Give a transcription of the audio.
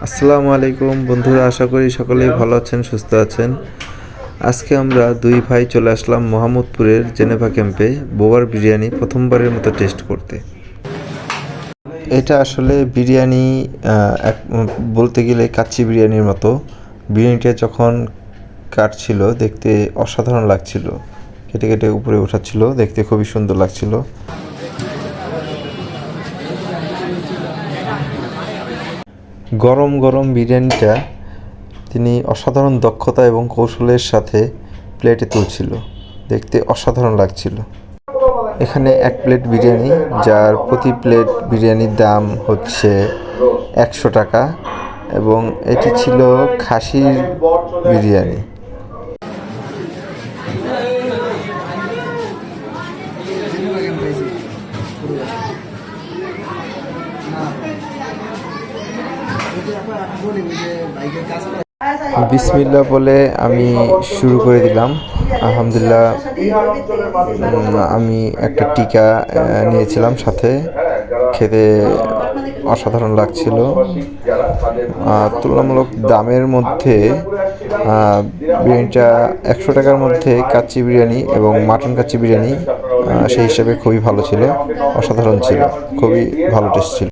আসসালামু আলাইকুম বন্ধুরা, আশা করি সকলেই ভালো আছেন, সুস্থ আছেন। আজকে আমরা দুই ভাই চলে আসলাম মোহাম্মদপুরের জেনেভা ক্যাম্পে বোবার বিরিয়ানি প্রথমবারের মতো টেস্ট করতে। এটা আসলে বিরিয়ানি বলতে গেলে কাচ্চি বিরিয়ানির মতো। বিরিয়ানিটা যখন কাটছিল দেখতে অসাধারণ লাগছিল, কেটে কেটে উপরে ওঠাচ্ছিল, দেখতে খুবই সুন্দর লাগছিল। গরম গরম বিরিয়ানিটা তিনি অসাধারণ দক্ষতা এবং কৌশলের সাথে প্লেটে তুলছিল, দেখতে অসাধারণ লাগছিল। এখানে এক প্লেট বিরিয়ানি, যার প্রতি প্লেট বিরিয়ানির দাম হচ্ছে 100 টাকা, এবং এটি ছিল খাসির বিরিয়ানি। বিসমিল্লাহ বলে আমি শুরু করে দিলাম। আলহামদুলিল্লাহ, আমি একটা টিকা নিয়েছিলাম সাথে, খেতে অসাধারণ লাগছিল। তুলনামূলক দামের মধ্যে বিরিয়ানিটা 100 টাকার মধ্যে কাচ্চি বিরিয়ানি এবং মাটন কাচ্চি বিরিয়ানি সেই হিসাবে খুবই ভালো ছিল, অসাধারণ ছিল, খুবই ভালো টেস্ট ছিল।